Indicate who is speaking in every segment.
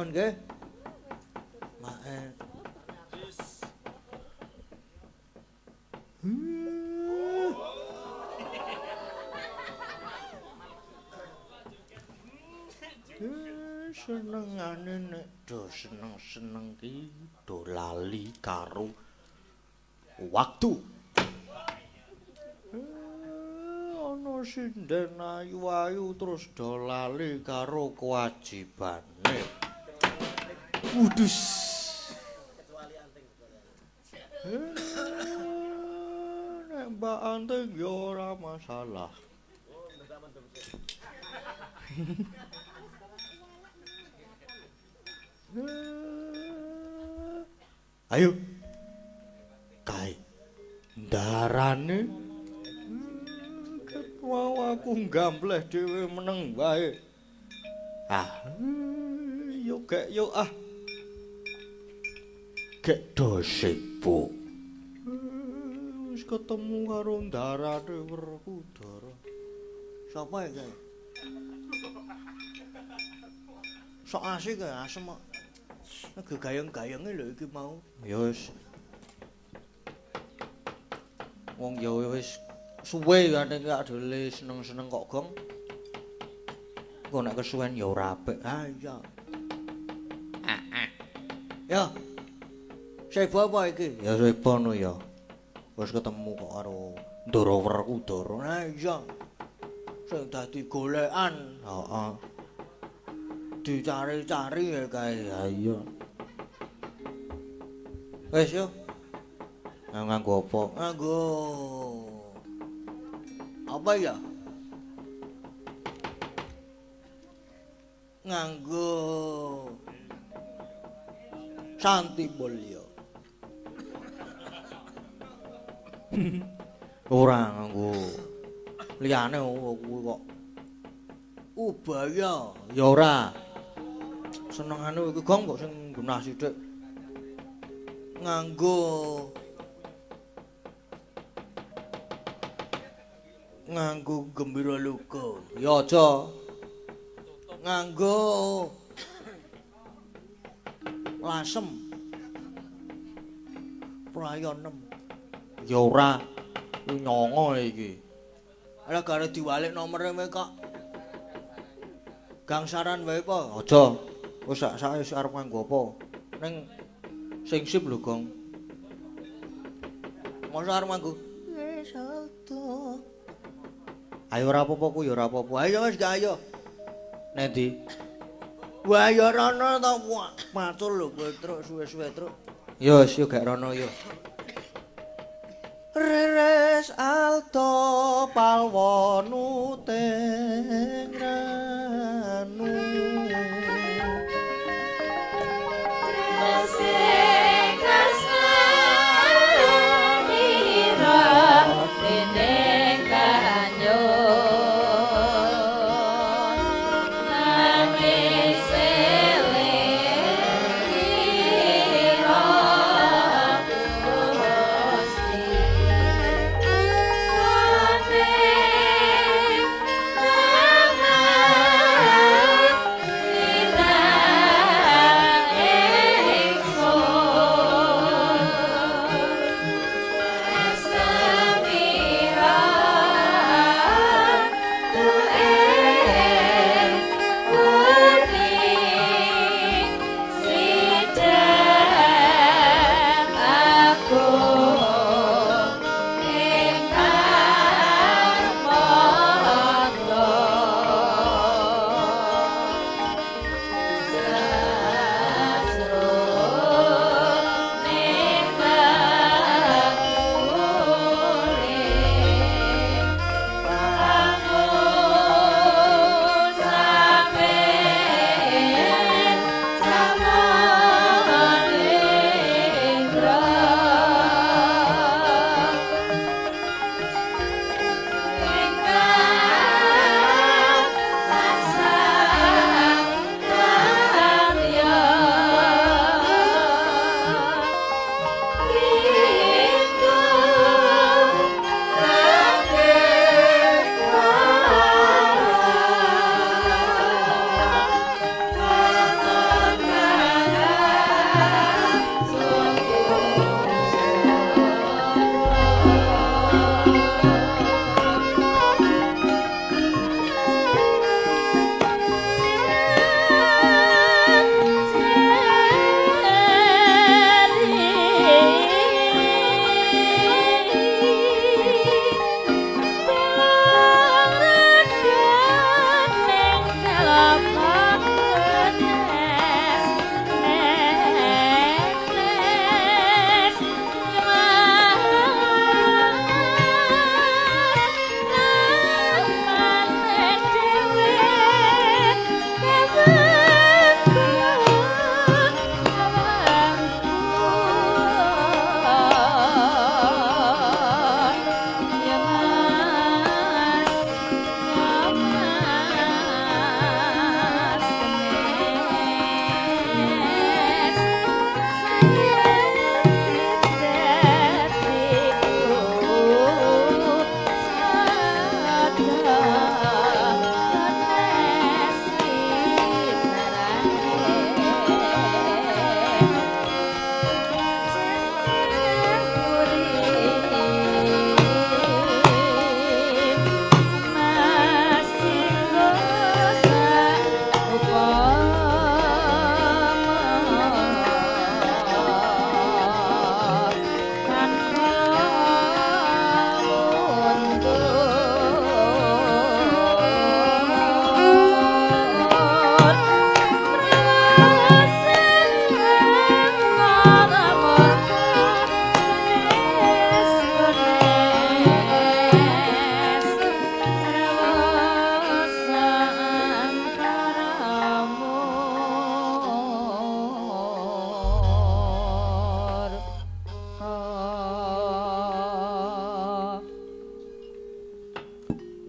Speaker 1: Nuwun nggih. Maen. Senengane nek do seneng-seneng ki do lali karo waktu. Ana sinden ayu-ayu terus do lali karo kewajibane. Wudus. Nek Mbak Anting ya ora masalah. Ayo. Kae. Darane. Wow aku gambleh dhewe meneng wae. Yo gek yo ah. Gek do sibuk. Wis ketemu karo darane Werkudara. Sapa iki? Sok asik ya asem kok. Gegayeng-gayenge lho iki mau. Ya wis. Wong ya wis suwe ya nek gak dole seneng-seneng kok gong. Kok nek kesuwen ya ora apik. Iya. Ya. Sebo apa iki? Ya sebo no ya. Wis ketemu kok karo Ndara Werkudara. Nah iya. Sing dadi golekan. Heeh. Dicari-cari ya kae. Ya iya. Wis yo. Nganggo apa? Nganggo apa ya? Nganggo Santi Mulya. Ora nganggo liyane kuwi kok. Ubaya ya ora. Senengane iki gong kok sing gunah sithik. Nganggo Gembira Luka. Ya aja. Nganggo Lasem. Prayonem. Ya ora. Nyongo iki. Ala gare diwalik nomere kok. Gangsaran wae apa? Aja. Wis sak arep nganggo apa? Ning sing sip lho, Gong. Masa arep nganggo salto. Ayo ora apa-apa ku ya ora apa-apa. Ayo wis gak ayo. Nek ndi? Wah ya rono to, matur lho kowe truk suwe-suwe truk. Ya wis yo gak rono yo. Reres alto palwonu tengranu.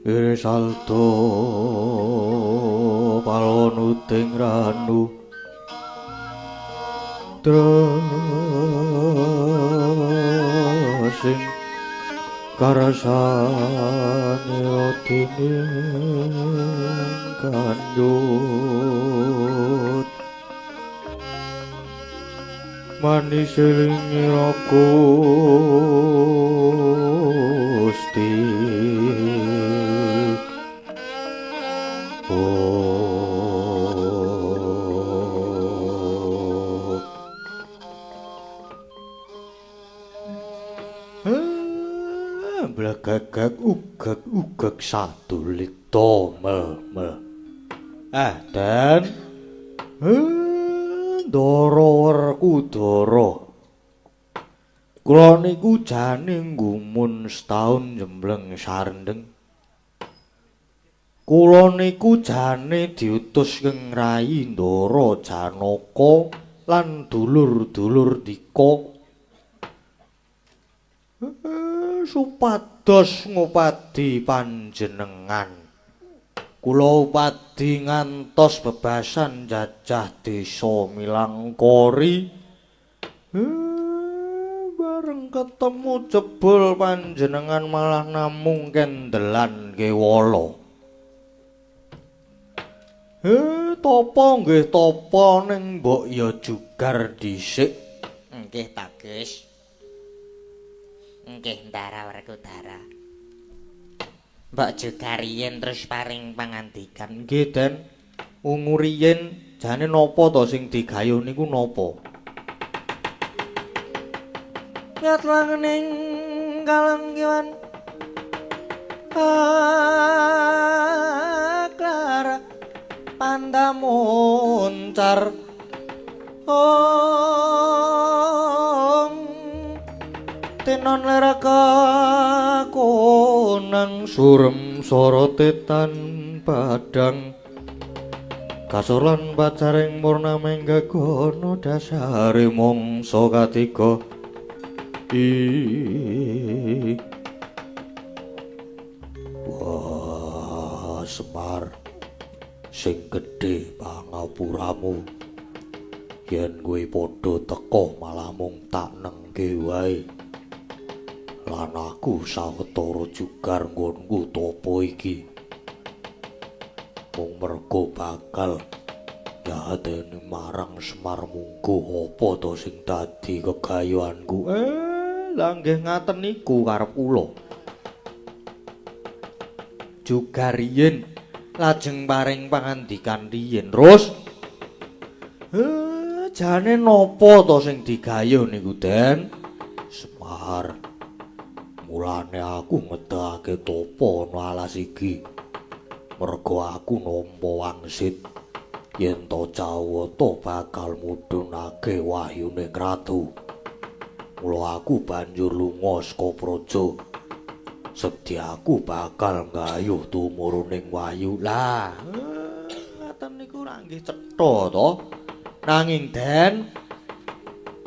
Speaker 1: ire salto palon uting ranu trasing karasane ratining kanjut manis eling Gusti blagagag ugag satulit mel dan Ndara werku Dara kula niku jane nggumun setahun jembleng sarendeng kula niku jane diutus keng Rai Ndara Janaka lan dulur-dulur dika supados ngupadi panjenengan kula upadi ngantos bebasan jajah desa Milangkori bareng ketemu jebul panjenengan malah namung kendelan kewala topo nggih topo ning mbok ya jugar dhisik nggih ta Gus nggih Ndara Werkudara Mbak juga riyen terus paring pangandikan. Nggih, Den. Ungu riyen jane napa to sing digayo niku napa? Nyat langening kalenggiwan. Klara pandamuncar. Tenon leraka konang surem sorotetan padang kasolan pacaring purnameng gagono dasare mangsa katiga wah Semar sing gedhe pangapuramu yen kowe padha teka malah mung tak nengke wae lan aku sawetara jugar nggonku topo iki mung mergo bakal nyateni marang Semar mungku apa to sing dadi kegayoanku lah nggih ngaten niku karep kula jugar riyen lajeng paring pangandikan riyen terus jane napa to sing digayo niku Den Semar mulane aku ngedhake topo ana alas iki mergo aku nampa wangsit yen to Jawata bakal mudhunake wahyune ratu mula aku banjur lunga saka praja sedyaku bakal nggayuh tumurning wahyu lah ngaten niku ra nggih cetha to nanging Den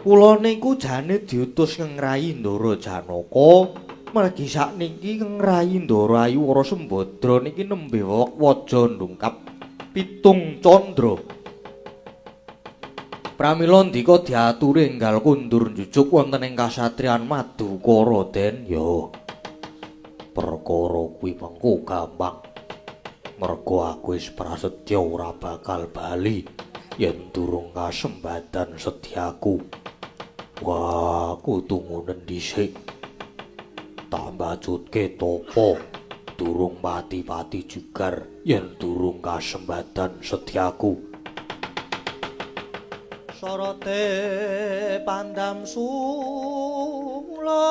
Speaker 1: kula niku jane diutus keng Rai Ndara Janaka Margi sakniki keng Rai Ndara Ayu Wara Sembadra niki nembe waja ndungkap 7 candra. Pramila ndika diaturi enggal kundur njujuk wonten ing kasatriyan Madukara Den ya. Perkara kuwi mengko gampang. Mergo aku wis prasetya ora bakal bali yen durung kasembadan sedyaku. Wah, aku tumunen dhisik. Tambah cutke topo durung pati-pati jugar yen durung kasembadan sedyaku sorote pandam sula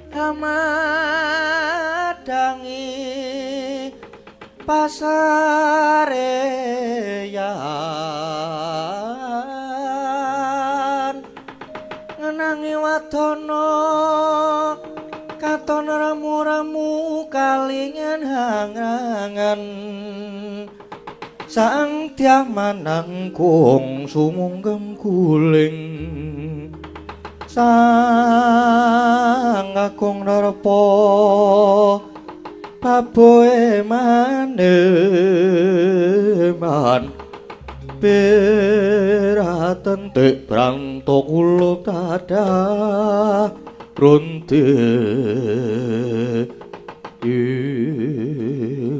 Speaker 1: hamadangi pasareyan ngenangi wadana katon ramu-ramu kalingan hangangan sang tiamanang kong sumunggem guling Sang Agung Narpa paboe maneman piraten tek branto kula tadah ronde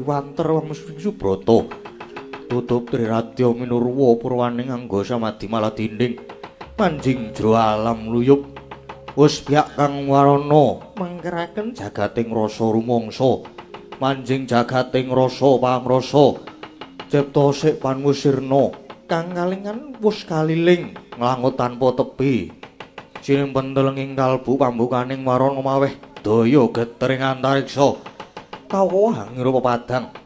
Speaker 1: wanter wong Subrata tutup Triratya minurwa purwaning angga samadhi malah dinding manjing jero alam luyup wis biak kang warana mangkeraken jagating rasa rumangsa manjing jagating rasa pangrasa cipta sik panmusirna kang kalingan wus kaliling nglangut tanpa tepi sining pentelenging kalbu pambukaning warana maweh daya getering antariksa kawuhang rupa padang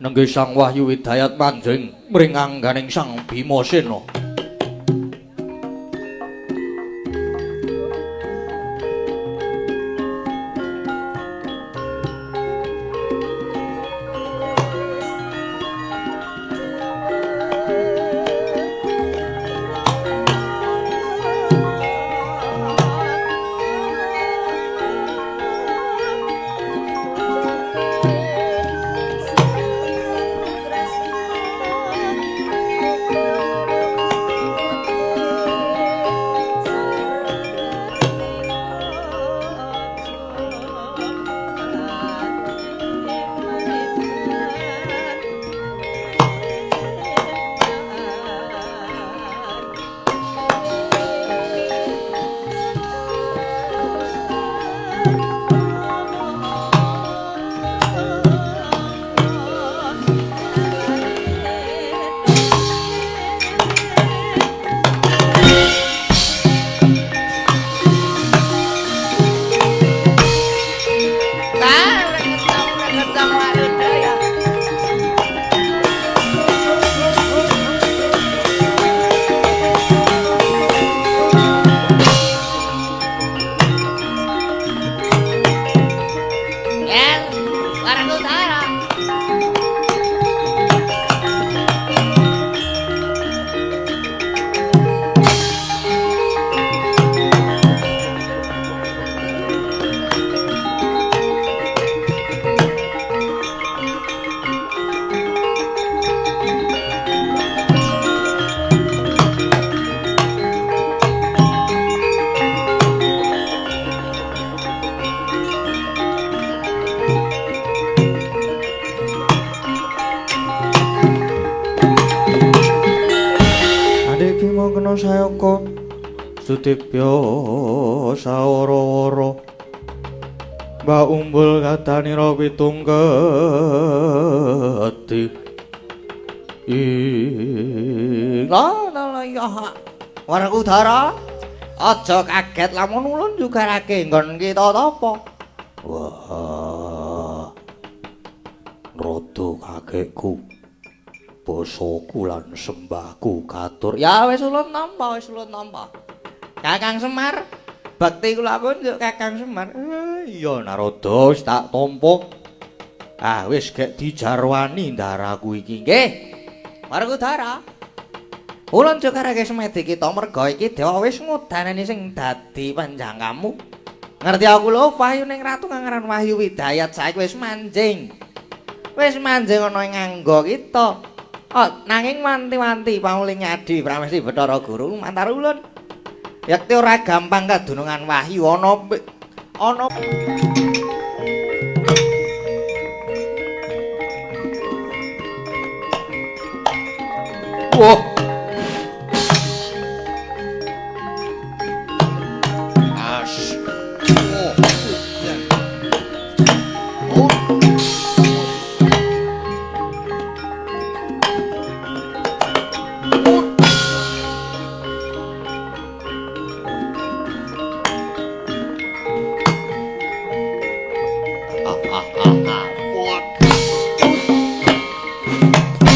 Speaker 1: nenggih Sang Wahyu Widayat manjing mring angganing Sang Bimasena. Sayaka Sudibya sawara-wara Mbak umbul kadanira pitungketi Warang Udara aja kaget lamun ulun jugarake nggon kita tapa wah rada kakekku basaku lan sembahku katur. Ya wis ulun nampa, Kakang Semar, bakti kula pun njuk Kakang Semar. Iya Narada wis tak tampa. Ah wis gek dijarwani ndaraku iki nggih. Margudara. Ulun njuk karake semedi kita merga iki dewa wis ngudanani sing dadi panjangkamu. Ngerti aku lho Wahyu ning ratu kang aran Wahyu Widayat saiki wis manjing. Wis manjing ana ing angga kita. Oh, nanging wanti-wanti pamuling nyadi Pramesti Bathara Guru mantar ulun. Yekti ora gampang kadunungan wahyu ana Wah.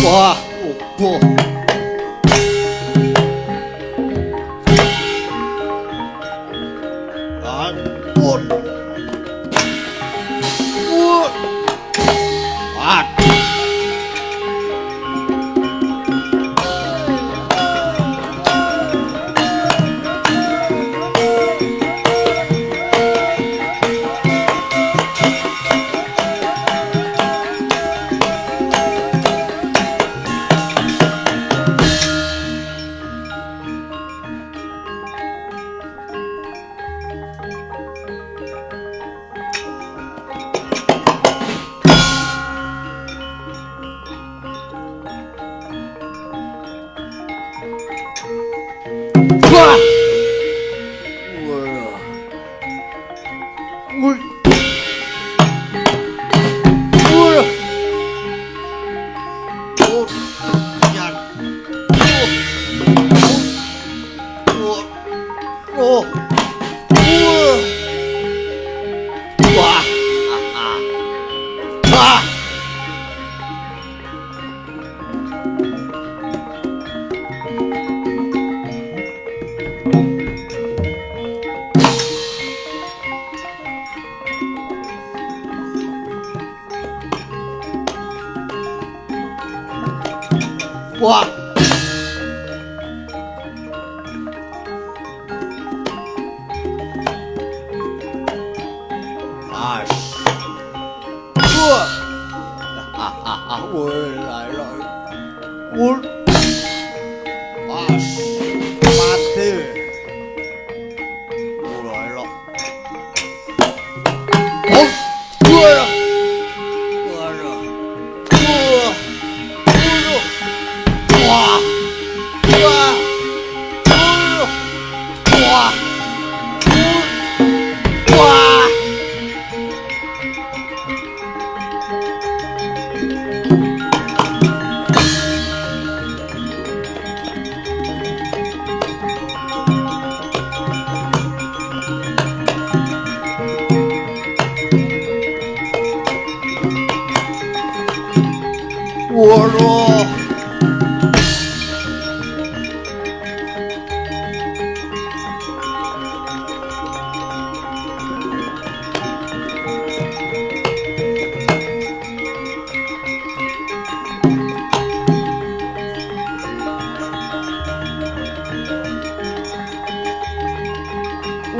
Speaker 1: Wah, opo. Wah. Wah. As. Wah. Woi, lai. Wul. As. Mati. Mulai lo. Oh. Wah. Wah. Wah. Wah. Wah.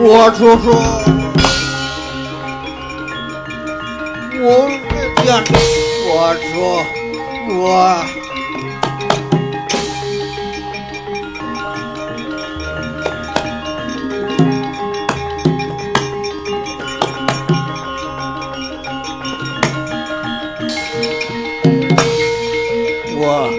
Speaker 1: Waduh. Waduh. Waduh. Wah. Wah.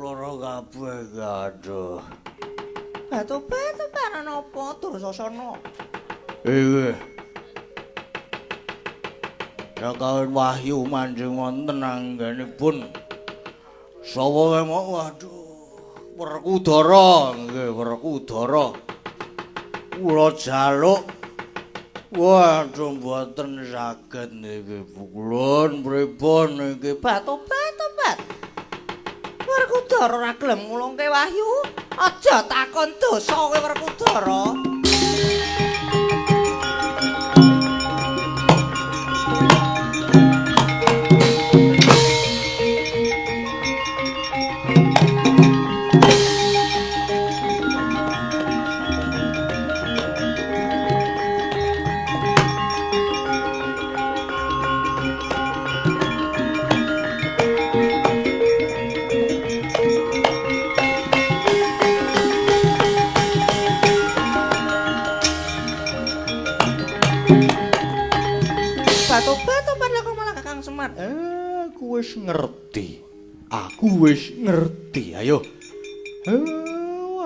Speaker 1: Loro kabeh gaduh. Batu-batu paran apa tur sasana? Iki. Ya kawin Wahyu manjing wonten anggenipun. Sawa memang waduh. Werkudara, nggih Werkudara. Kula jaluk waduh mboten saged niki pukulun pripun niki batu-batu Pak. Werkudara ora gelem ngulungke Wahyu. Aja takon dosa kowe Werkudara. Batu-batu padha kok malah Kakang Semar. Aku wis ngerti. Aku wis ngerti. Ayo.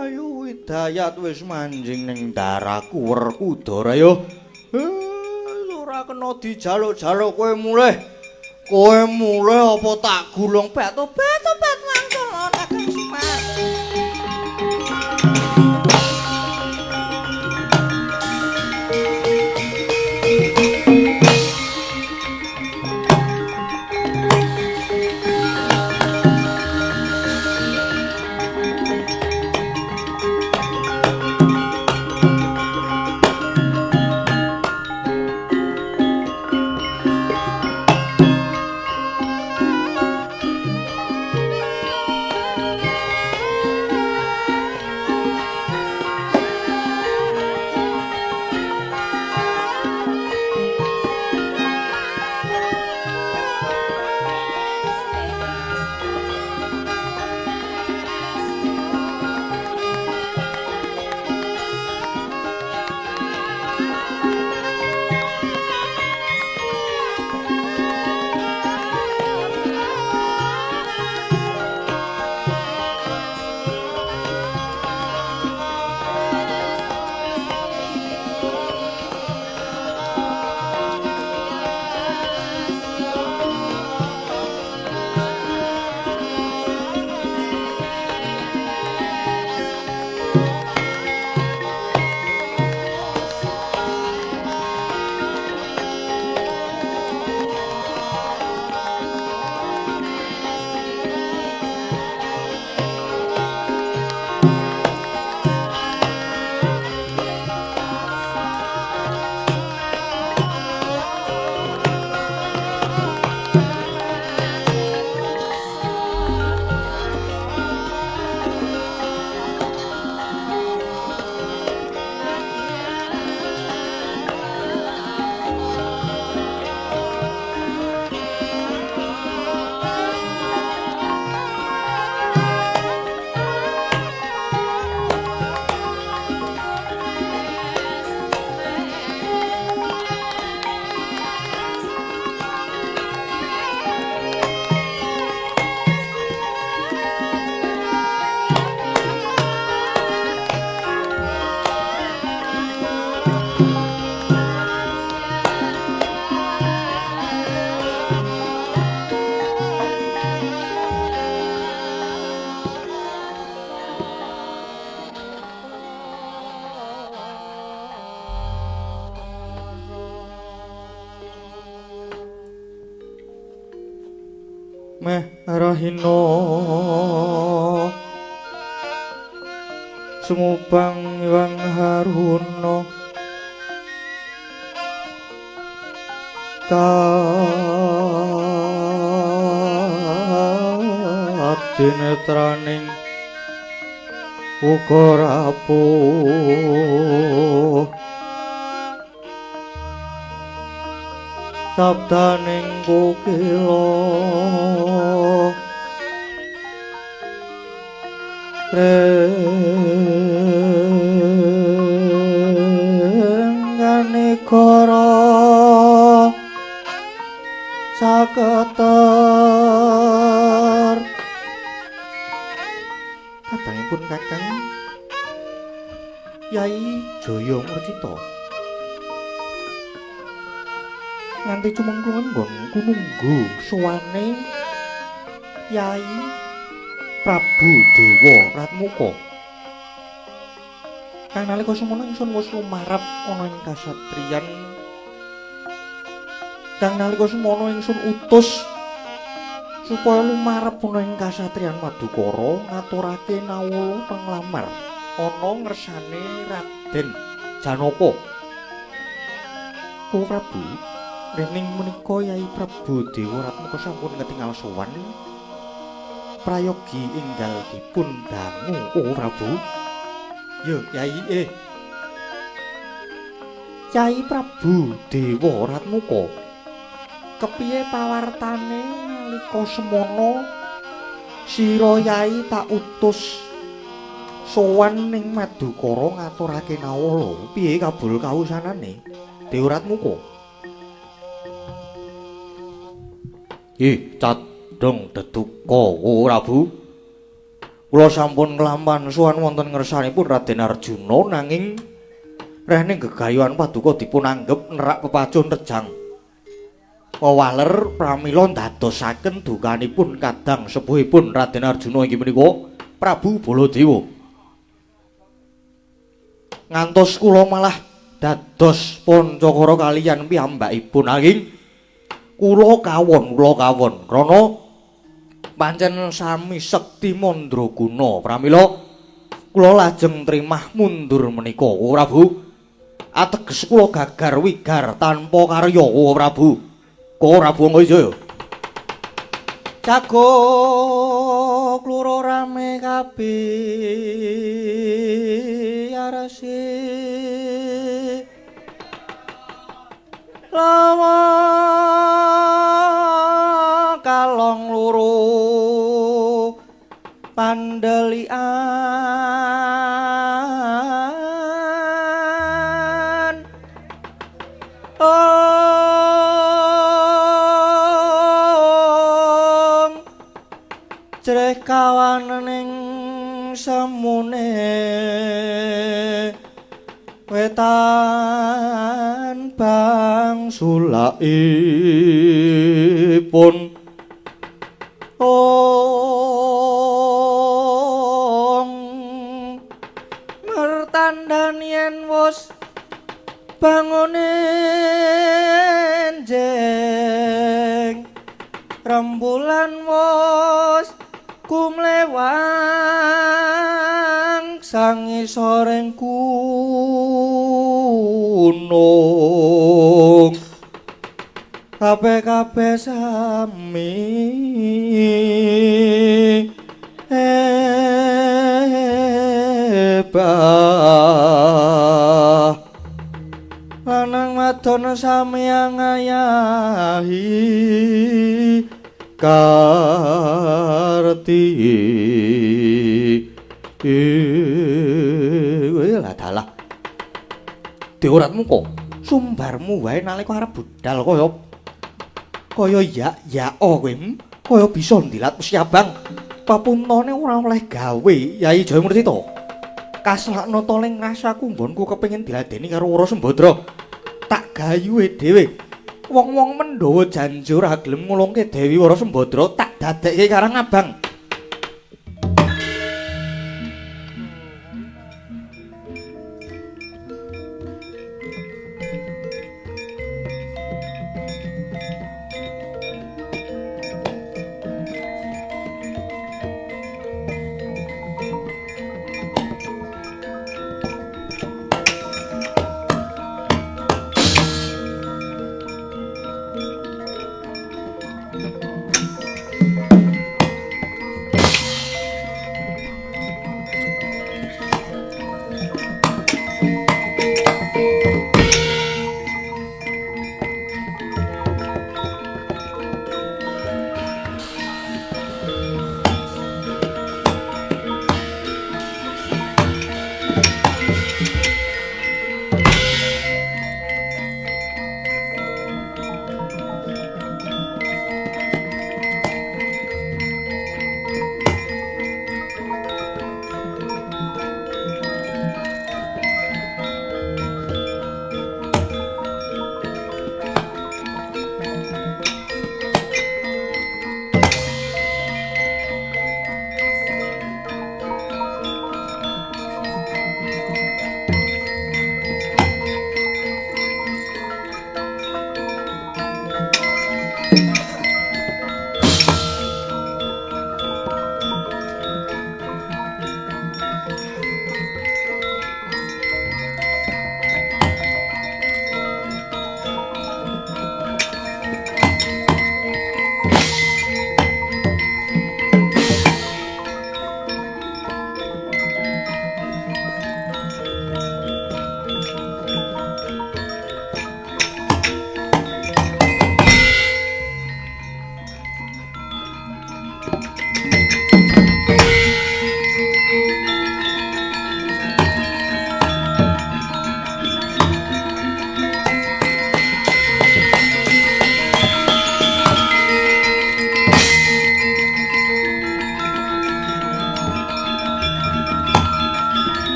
Speaker 1: Ayo Widayat wis manjing ning daraku Werkudara ayo. Ora kena dijaluk-jaluk kowe mulih. Kowe mulih apa tak gulung batu-batu pat langsung Kakang Semar. meh rahina sumupang iwang haruna dinetraning uga rapuh sabdaning kukila rengganegara saketer katangipun kakang Yai Jaya Murcita nganti cumengklungan nggonku nunggu suwane Yai Prabu Dewa Ratmuka kang nalika semana ingsun wis lumarap ana ing kasatriyan kang nalika semana ingsun utus supaya lumarep ana ing kasatriyan Madukara ngaturake nawala panglamar ana ngersane Raden Janaka. Ko Prabu, rening menika Yai Prabu Dewa Ratmuka sampun ketingal sowan prayogi enggal dipun dangu. Oh Prabu. Yo Yai Yai Prabu Dewa Ratmuka. Kepiye pawartane nalika semana sira Yai tak utus sowan ning Madukara ngaturake nawala? Piye kabul kausanane Dewa Ratmuka? Cadhong deduka Prabu. Kula sampun nglampahan sowan wonten ngersanipun Raden Arjuna nanging rehning gegayuhan paduka dipun anggep nerak pepacun rejang. Wawaler pramila ndadosaken dukanipun kadang sepuhipun Raden Arjuna inggih menika Prabu Baladewa. Ngantos kula malah dados pancakara kaliyan piyambakipun nanging kula kawon krana pancen sami sekti mandraguna pramila kula lajeng trimah mundur menika Prabu. Ateges kula gagar wigar tanpa karya Prabu. Prabu Anggajaya. Jago klura rame kabeh arase lawa kalong loro pandelian Jreh kawanen ing semune wetan bang sulaipun mertandan yen wis bangunin jeng rembulan wis kumlewang sangi soreng gunung kabeh-kabeh sami hebah lanang wadon sami ngayahi karti lah dalah Dewa Ratmuka sumbarmu wae nalika arep budal kaya ya kowe kaya bisa ndilat Siabang papuntane ora oleh gawe Yai Jaya Murcita kaslakna to ning rasaku mbonku kepengin diladeni karo Wara Sembadra tak gayuhe dhewe wong-wong Mandhawa janjur ora gelem ngulungke Dewi Wara Sembadra tak dadekke karang abang.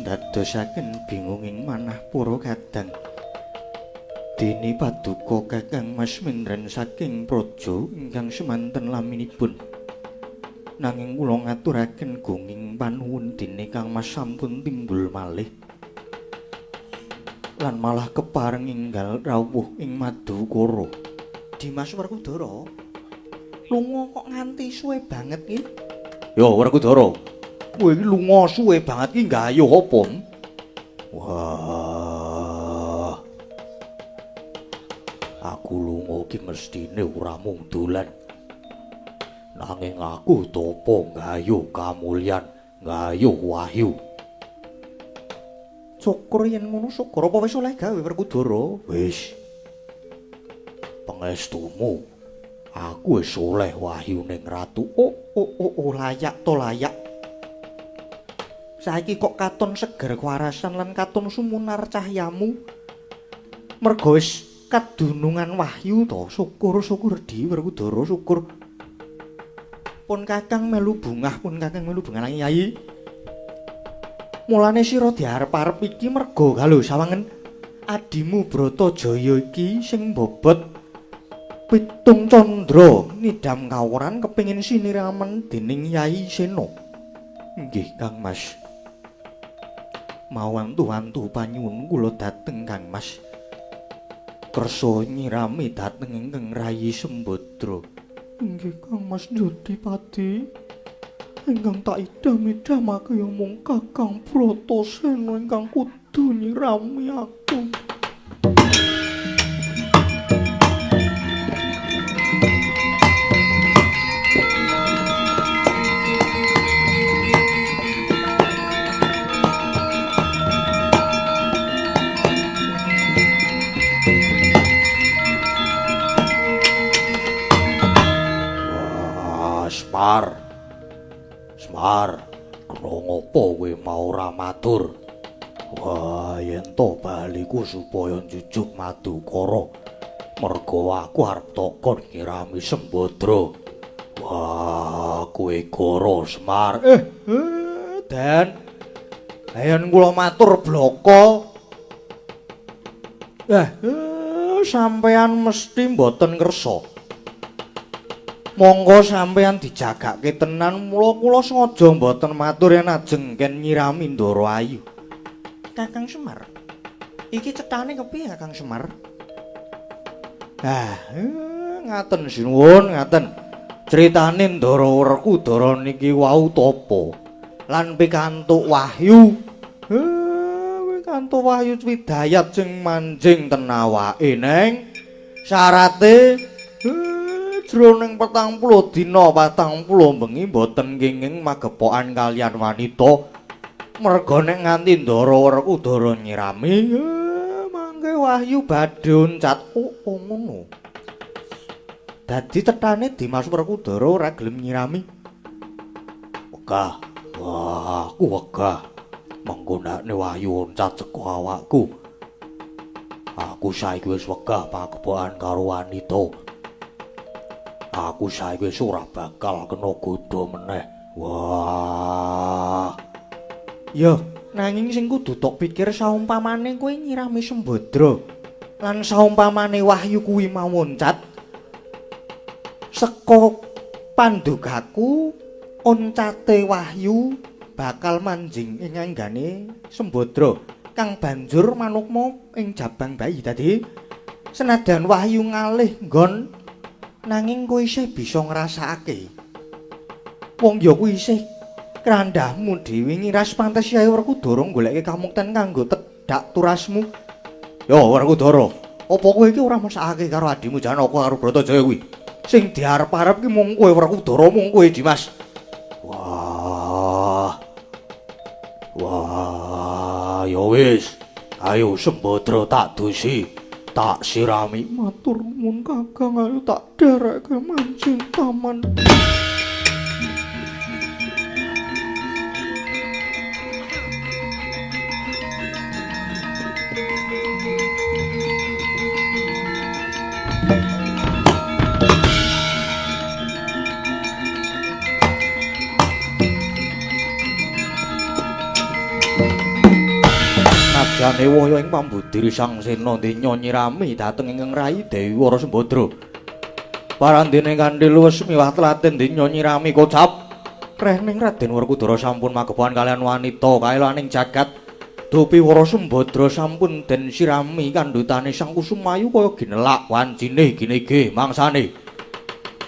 Speaker 1: Ndadosaken bingunging manah para kadang dene paduka Kakang Mas Mindran saking praja ingkang semanten laminipun nanging kula ngaturaken gunging panuwun dene Kang Mas sampun timbul malih lan malah kepareng enggal rawuh ing Madukara. Dimas Werkudara lunga kok nganti suwe banget iki? Ya Werkudara, kowe iki lunga suwe banget iki gayuh apa? Wah. Aku lunga iki mestine ora mung dolan. Nanging aku topo gayuh kamulyan, gayuh wahyu. Syukur yen ngono syukur apa wis oleh gawe Werkudara? Wis. Pangestumu. Aku wis oleh wahyu ning ratu. Oh, layak to layak. Saiki kok katon seger kewarasan lan katon sumunar cahyamu. Mergo wis kadunungan wahyu to. Syukur di Werkudara syukur. Pun Kakang melu bungah, pun Kakang melu bungah lang Yai. Mulane sira diarep-arep iki mergo lho sawangen adimu Bratajaya iki sing bobot Pitung Candra nidam kaworan kepengin siniramen dening Yai Sena. Nggih Kang Mas. Mawantu-wantu panyuwun kula dhateng Kang Mas. Kersa nyirami dhateng ingkang Rayi Sembadra. Nggih Kang Mas Jodipati. Ingkang tak idam-idamake mung Kakang Bratasena ingkang kudu nyirami aku. Semar, kena ngopo kowe mau ora matur? Wah, yen to baliku supaya njujuk Madukara. Mergo aku arep takon nyirami Sembadra. Wah, kowe goro Semar. Dan ayon kula matur bloko. Sampeyan mesti mboten kersa. Monggo sampeyan dijagake tenan, mula kula sengaja mboten matur yen ajeng ken nyirami Ndara Ayu. Kakang Semar. Iki cethane kepiye Kakang Semar? Ngaten sinuwun, ngaten. Critane Ndara Werkudara niki wau tapa lan pikantuk wahyu. Pikantuk wahyu widayat sing manjing ten awake neng. Syarate jroning 40 dina 40 bengi boten kenging magepokan kalian wanita. Merga nek nganti Ndara Werkudara nyirami, mangke wahyu badhe uncat. Ngono. Dadi cethane Dimas Werkudara ora gelem nyirami. Wegah. Wah, aku wegah menggunakne wahyu uncat saka awakku. Aku saiki wis wegah pagepokan karo wanita. Aku saiki wis ora bakal kena godha meneh. Wah. Ya, nanging sing kudu tok pikir saumpamane kowe nyirami Sembadra lan saumpamane wahyu kuwi mau oncat saka pandugaku, oncate wahyu bakal manjing ing anggane Sembadra kang banjur manukma ing jabang bayi. Dadi senajan wahyu ngalih nggon nanging kowe isih bisa ngrasakake. Wong ya kuwi isih krandhahmu dhewe ngiras pantes Yai Werkudara goleke kamukten kanggo tedhak turasmu. Ya Werkudara, apa kowe iki ora mesakake karo adimu Janaka karo Bratajaya kuwi? Sing diarep-arep ki mung kowe Werkudara, mung kowe Dimas. Wah.
Speaker 2: Wah, ya wis. Ayo Sembadra tak dusi, tak sirami.
Speaker 1: Matur nuwun Kakang, ayo tak dereke mancing taman.
Speaker 2: Jane waya ing pambudiri Sang Sena denya nyirami dhateng ingkang rai Dewi Wara Sembadra. Parandene kanthi luwes miwah telaten denya nyirami kocap. Rehning Raden Werkudara sampun magepokan kalian wanita kaelaning jagat. Dupi Wara Sembadra sampun den sirami kandhutane Sang Kusumayu kaya ginelak wancine ginege mangsane.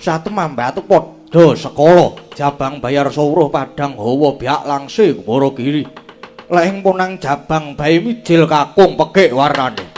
Speaker 2: Satemambat padha sekala jabang bayar sawruh padang hawa biak langse Kumara Giri. Leng punang jabang bae mijil kakung pekik warnane.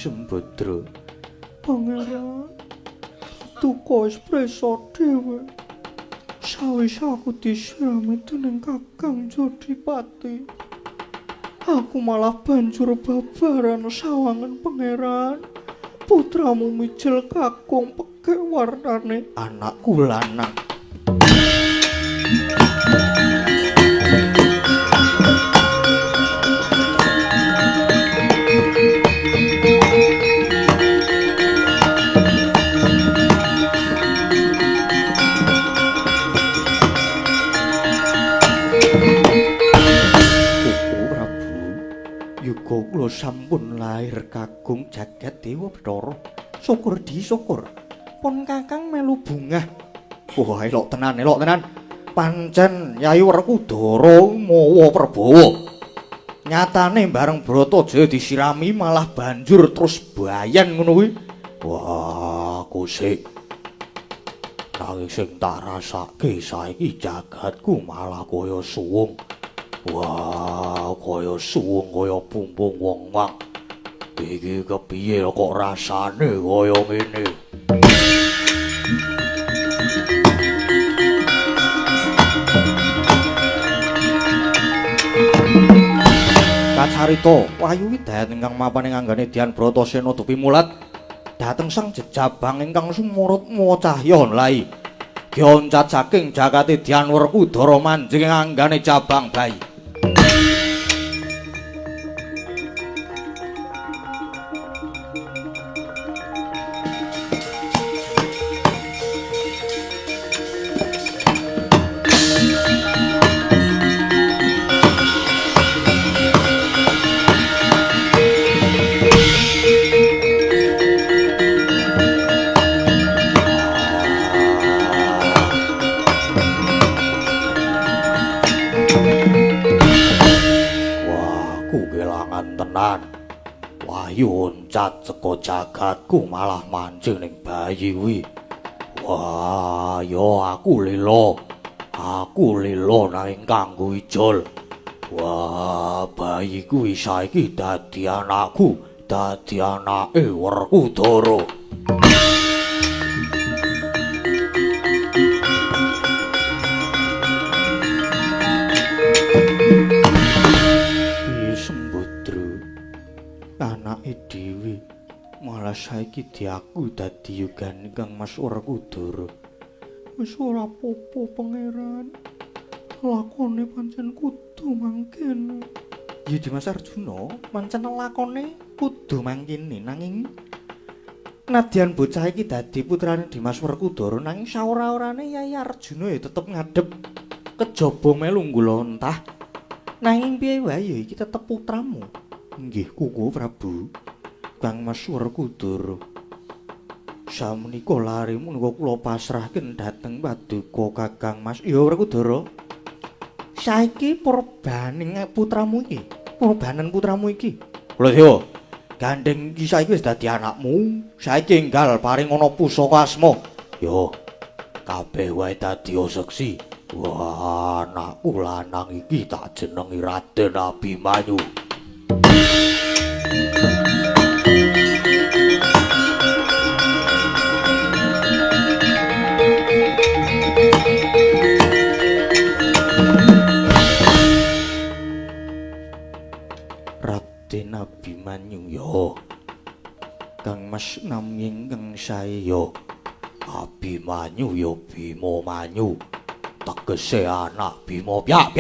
Speaker 2: Sembadra.
Speaker 1: Pangeran, duka espresso dhewe. Sawise aku disirami dening Kakang Jodipati. Aku malah banjur babaran sawangan pangeran. Putramu mijil kakung pekik warnane
Speaker 2: anakku lanang. Kula sampun lair kagung jagat Dewa Bathara. Syukur di syukur. Pun Kakang melu bungah. Wah, elok tenan, elok tenan. Pancen Yayi Werkudara mawa Prabawa. Nyatane bareng Bratajaya disirami malah banjur terus bayan ngono kuwi. Wah, kusik. Nanging sing tak rasake saiki jagatku malah kaya suwung. Wah, kaya suwung kaya pumpung wong wang. Iki kepiye kok rasane kaya ngene? Kacarita Wahyu Widayat ingkang mapan ing anggane Dian Bratasena dupi mulat dhateng sang jejabang ingkang sumurut mawa cahya lai. Gioncat saking jagate Dian Werkudara manjing ing anggane cabang bayi. Uncat saka jagatku malah mancing ning bayi kuwi. Wah, ya aku lila. Aku lila nanging kanggo ijol. Wah, bayi kuwi saiki dadi anakku, dadi anake Werkudara. Anake dhewe malah saiki diaku dadi yugane Kang Mas Werkudara. Wis ora apa-apa pangeran. Lakone pancen kudu mangkene. Ya Dimas Arjuna, pancen lakone kudu mangkene nanging nadyan bocah iki dadi putrane Dimas Werkudara nanging saora-orane Yai Arjuna ya tetep ngadep kejaba melu nggulontah. Nanging piye wae ya iki tetep putramu. Nggih, Kuku Prabu. Kang Mas Werkudara. Samenika larimu nika kula pasrahken dhateng Paduka Kakang Mas. Ya Werkudara. Saiki purbaning putramu iki. Purbanen putramu iki. Lho yo. Gandeng iki saiki wis dadi anakmu. Saiki enggal paring ana pusaka asma. Yo. Kabeh wae dadi seksi. Wah, anakku lanang iki tak jenengi Raden Abimanyu. Raden Abimanyu yo. Kang Mas nami ingkang sae yo. Abimanyu yo Bima Manyu. Tegese anak Bima pyak.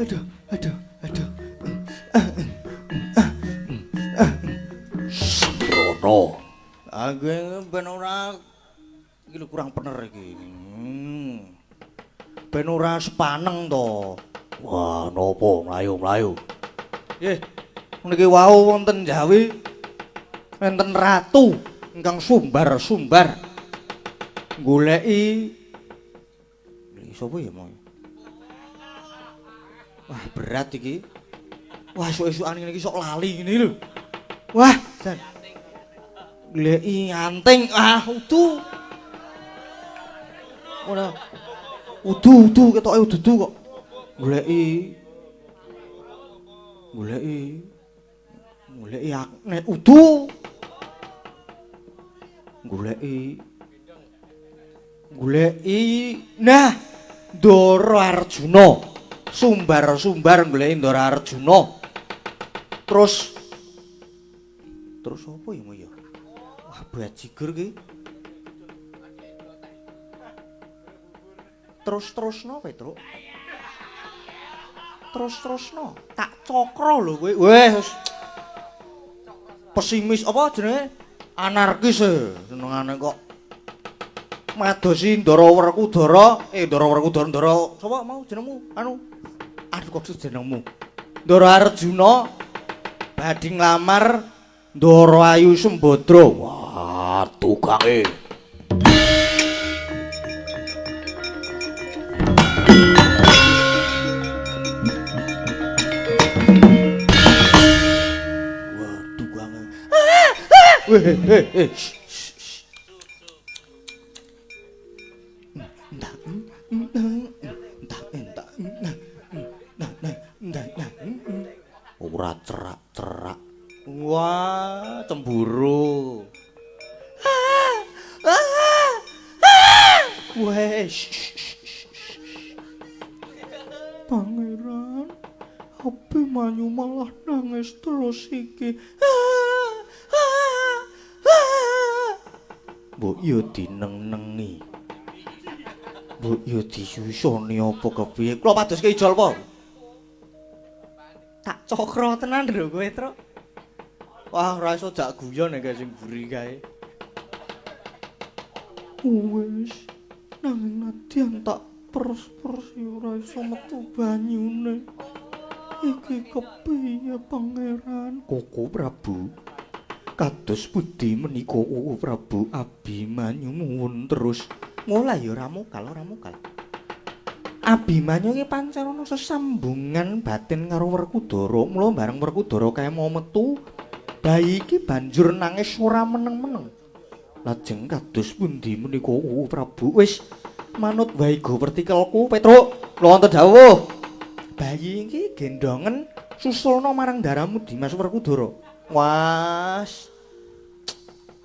Speaker 2: Aduh. Sembrono. Aku ben ora iki lho kurang bener iki. Ben ora sepaneng to. Wah, nopo mlayu-mlayu. Nggih. Niki wau wonten Jawi enten ratu ingkang sumbar-sumbar goleki sapa ya mau. Wah, berat iki. Wah, esuk-esukan ngene iki sok lali ngene lho. Wah, jan. Goleki anting, udu. Ora. Udu ketoke udu kok. Goleki nek udu. Goleki nah Ndara Arjuna. Sumbar-sumbar goleki Ndara Arjuna. Terus apa ya, Moyo? Wah, bajigur ki. Terus-terusno, Petruk. Terus-terusno. Tak cokro lho kowe. Wes. Pesimis apa jenenge? Anarkis senengane kok. Madosi Ndara Werkudara, Ndara Werkudara, Ndara sapa mau jenengmu? Aduh kok jenengmu. Ndara Arjuna badhe nglamar Ndara Ayu Sembadra. Wah, tukange. Wah, tukange. Weh. Ora cerak-cerak. Wah, cemburu. Wes. Pangeran, Abimanyu malah nangis terus iki. Mbok yo dineng-nengi. Mbok yo disusoni apa kepiye? Kula padoske ijol apa? Tak cokro tenan lho kowe, Truk. Wah, ora iso jak guyon nek sing buri kae. Wes, nanging nadyan tak pers-pers ora iso metu banyune. Iki kepiye, Pangeran? Koko Prabu. Kados budi menika Koko Prabu Abimanyu nuwun terus. Mulai ora mokal. Abimanyu iki pancen ana sesambungan batin karo Werkudara. Mula bareng Werkudara kae mau metu, bayi iki banjur nangis ora meneng-meneng. Lajeng kados pundi menika Prabu? Wis manut wae go pertikelku, Petruk. Kula wonten dawuh. bayi iki gendongen susulna marang daramu Dimas Werkudara. Was.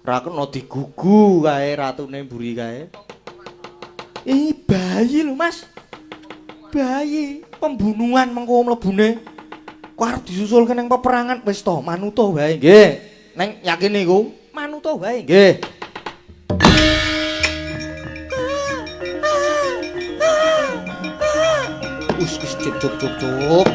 Speaker 2: Ra kena digugu kae ratune mburi kae. Bayi lho, Mas. Bayi pembunuhan mengko mlebune. Kok arep disusulke ning peperangan wis to, manuta wae. Nggih. Neng yakin niku, manuta wae. Nggih. Wis cukup.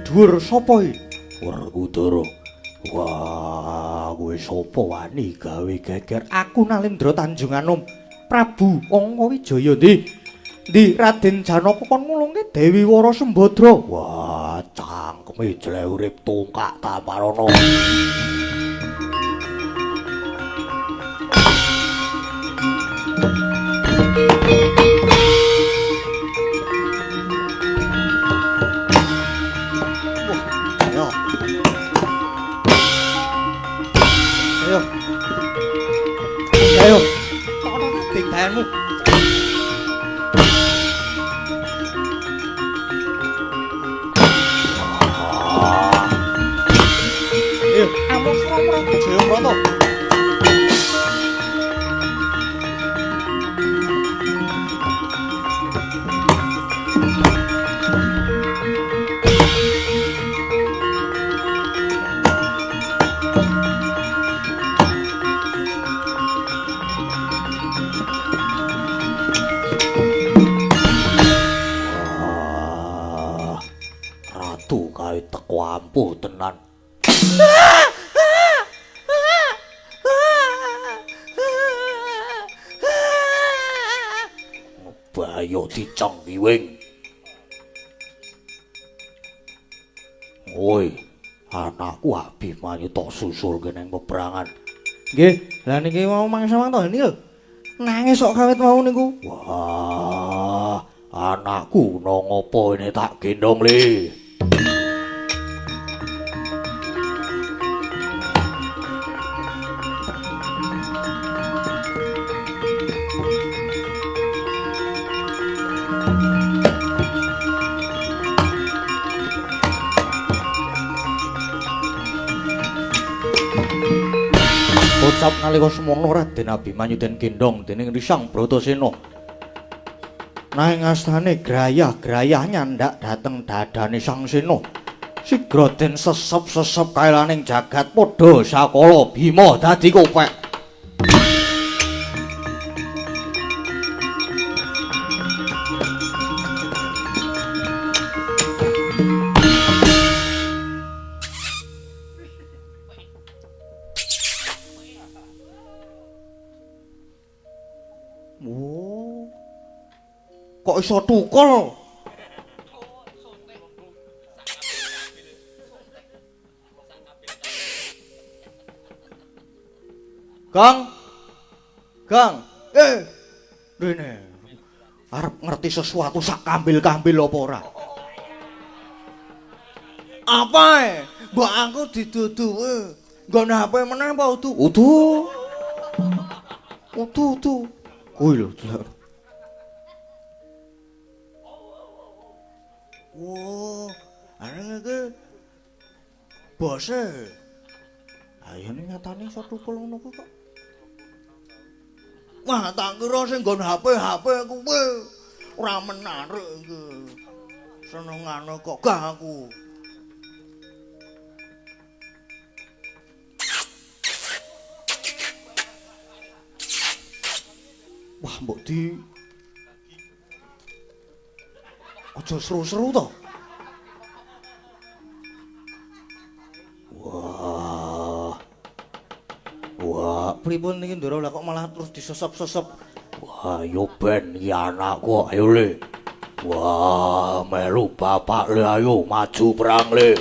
Speaker 2: Dhuwur sapa iki? Werkudara. Wah, kowe sapa wani gawe geger? Aku Nalendra Tanjung Anom, Prabu Angkawijaya. Ndi Raden Janaka kon ngulungke Dewi Wara Sembadra. Wah, cangkeme jleh urip tungkak tamarana. Ayo. Kono tingdayanmu. Ayo, amus ora Jayabata. Teko ampuh tenan. Bayo dicengkiwing. Woi, anakku Abimanyu tok susulke ning peperangan. Nggih, lah niki mau mangsa to niki lho. Nangis kok kawit mau niku. Wah, anakku nang ngopo ini tak gendong le. Kocap nalika semono Raden Abimanyu den gendong dening Risang Bratasena. Nanging astane grayah-grayah nyandak dhateng dadane Sang Sena. Sigra den sesep-sesep kaelaning jagat padha sakala Bima dadi kopek. Kok iso tukul? Gang. Rene. Arep ngerti sesuatu sak kambil-kambil apa ora? Apa e? Mbok aku diduduke. Nggon HP meneh apa utuh? Utuh. Kuwi lho. Wow, areng iki bose. Ayo ning nyatane iso tukul ngono kok.
Speaker 1: Wah, tak kira sing nggon HP kuwi ora menarik iki. Senengane kok gak aku.
Speaker 2: Wah, mbok di aja seru-seru to. Wah, pripun niki Ndoro lah kok malah terus disesep-sesep.
Speaker 3: Wah, yo ben iki anakku, ayo le. Wah, melu bapak le, ayo maju perang le.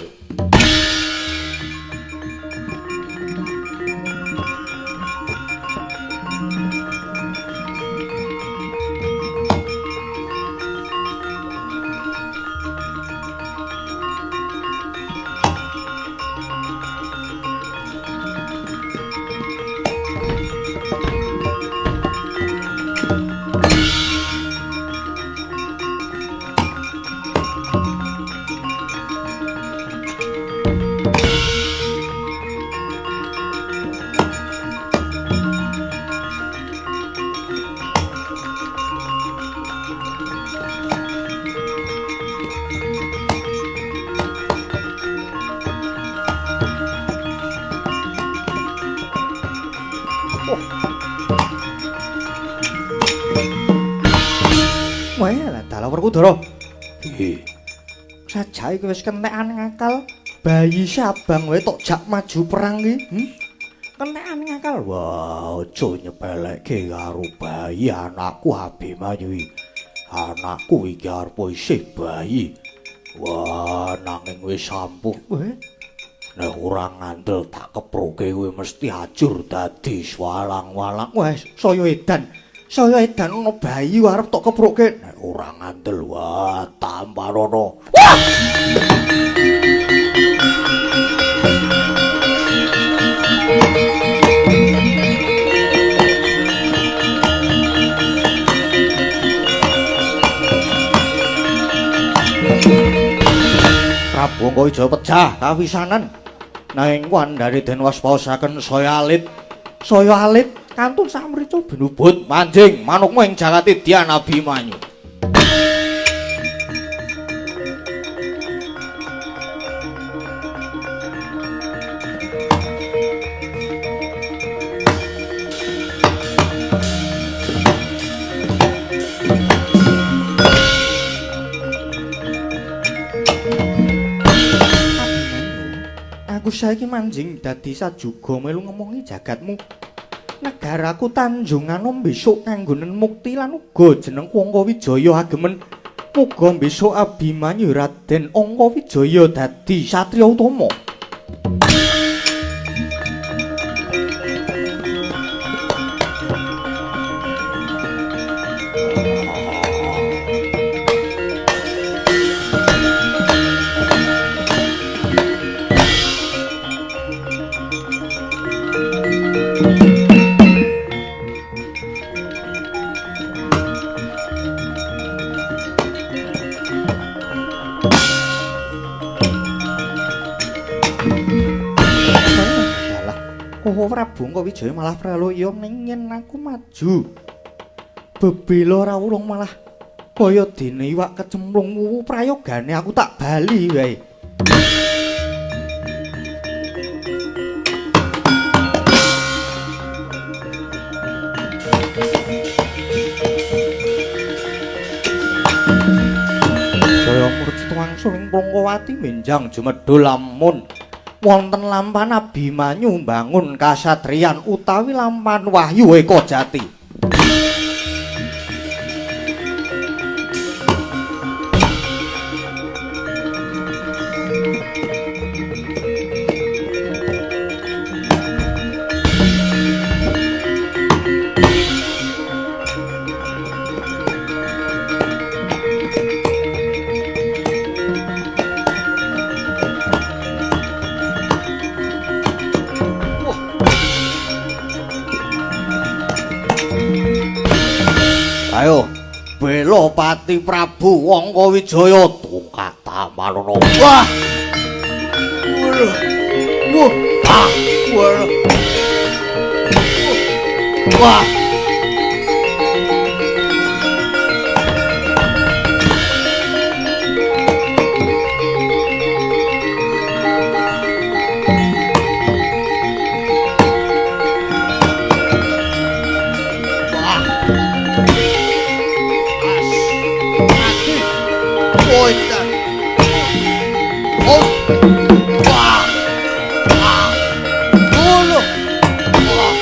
Speaker 2: Wah, lah dalah Werkudara.
Speaker 3: Piye?
Speaker 2: Sajake wis kentekan ngakal. Bayi Sabang wae tok jak maju perang iki. Kentekan ngakal.
Speaker 3: Wah, aja nyepelekke karo bayi anakku Abimanyu iki. Anakku iki arep isih bayi. Wah, nanging wis ampuh.
Speaker 2: Wah,
Speaker 3: Nek ora ngandel tak keproke kowe mesti ajur dadi swalang-walang.
Speaker 2: wes saya edan. Saya edan ono bayi arep tok kebroke.
Speaker 3: Nek ora ngandel wah tambarono.
Speaker 2: Prabu Angkawidaya pecah kawisanan. Nanging wandane den waspaosaken saya alit. Saya alit kantun samrica binubut manjing manukmu ing jagate Dyan Abimanyu. Aku saiki manjing dadi sajuga melu ngomongi jagatmu. Negaraku Tanjunganom besok kanggonen mukti lan uga jenengku Angkawijaya agemen. Muga besok Abimanyu Raden Angkawijaya dadi satriya utama. Prabu Angkawijaya malah praloya ning yen aku maju. Bebela ora urung malah kaya dene iwak kecemplung wuwu prayogane aku tak bali wae. Jaya murcita wangsuling Prangkawati menjang jumedhul lamun wonten lampan Abimanyu mbangun kasatriyan utawi lampan Wahyu Eka Jati.
Speaker 3: Ayo, bela Pati Prabu Angkawijaya tungkat tamalono.
Speaker 2: Wah! Wah!
Speaker 1: Wah. Pointan. Oh. Wah. Wah. Dulu. Wah.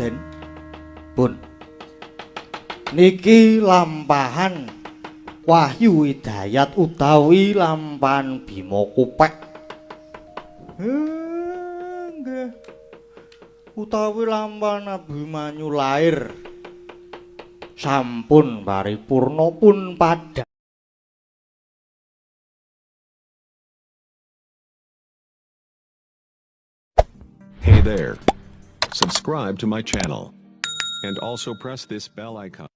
Speaker 2: Den. Pun. Niki lampahan Wahyu Hidayat utawi lampahan Bima Kupek. Nggih. Utawi lampahan Abimanyu lair. Sampun paripurna pun padha.
Speaker 4: Hey there. Subscribe to my channel. And also press this bell icon.